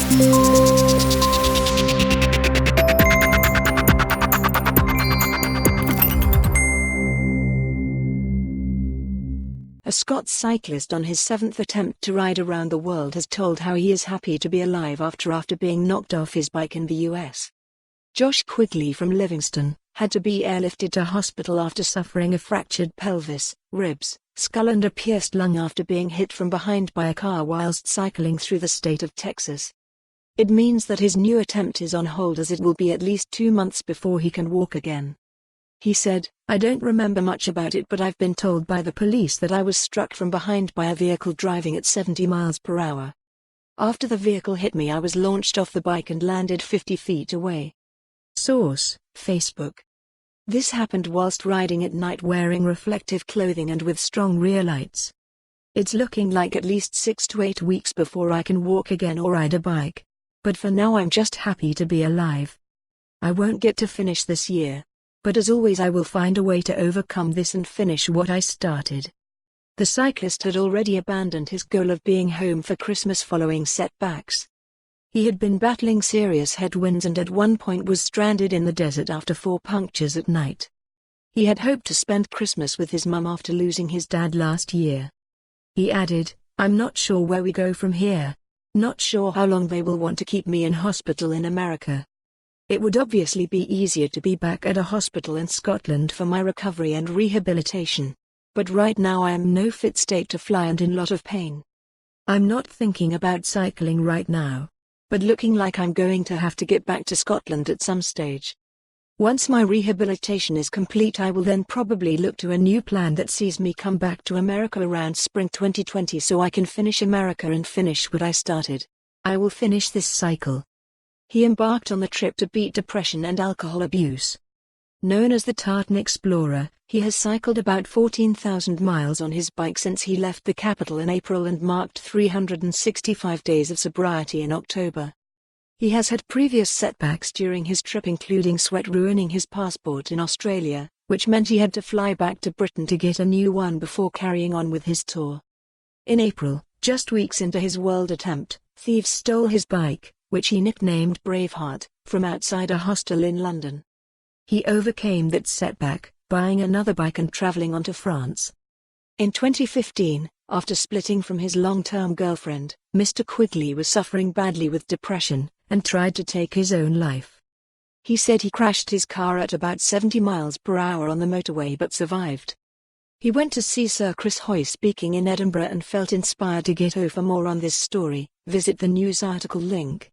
A Scots cyclist on his 7th attempt to ride around the world has told how he is happy to be alive after being knocked off his bike in the US. Josh Quigley from Livingston had to be airlifted to hospital after suffering a fractured pelvis, ribs, skull and a pierced lung after being hit from behind by a car whilst cycling through the state of Texas. It means that his new attempt is on hold, as it will be at least 2 months before he can walk again. He said, "I don't remember much about it, but I've been told by the police that I was struck from behind by a vehicle driving at 70 miles per hour. After the vehicle hit me, I was launched off the bike and landed 50 feet away." Source: Facebook. This happened whilst riding at night wearing reflective clothing and with strong rear lights. "It's looking like at least 6 to 8 weeks before I can walk again or ride a bike. But for now I'm just happy to be alive. I won't get to finish this year. But as always, I will find a way to overcome this and finish what I started." The cyclist had already abandoned his goal of being home for Christmas following setbacks. He had been battling serious headwinds and at one point was stranded in the desert after 4 punctures at night. He had hoped to spend Christmas with his mum after losing his dad last year. He added, "I'm not sure where we go from here. Not sure how long they will want to keep me in hospital in America. It would obviously be easier to be back at a hospital in Scotland for my recovery and rehabilitation. But right now I am in no fit state to fly and in a lot of pain. I'm not thinking about cycling right now. But looking like I'm going to have to get back to Scotland at some stage. Once my rehabilitation is complete, I will then probably look to a new plan that sees me come back to America around spring 2020 so I can finish America and finish what I started. I will finish this cycle." He embarked on the trip to beat depression and alcohol abuse. Known as the Tartan Explorer, he has cycled about 14,000 miles on his bike since he left the capital in April and marked 365 days of sobriety in October. He has had previous setbacks during his trip, including sweat ruining his passport in Australia, which meant he had to fly back to Britain to get a new one before carrying on with his tour. In April, just weeks into his world attempt, thieves stole his bike, which he nicknamed Braveheart, from outside a hostel in London. He overcame that setback, buying another bike and traveling on to France. In 2015, after splitting from his long-term girlfriend, Mr. Quigley was suffering badly with depression, and tried to take his own life. He said he crashed his car at about 70 miles per hour on the motorway but survived. He went to see Sir Chris Hoy speaking in Edinburgh and felt inspired to get over. For more on this story, visit the news article link.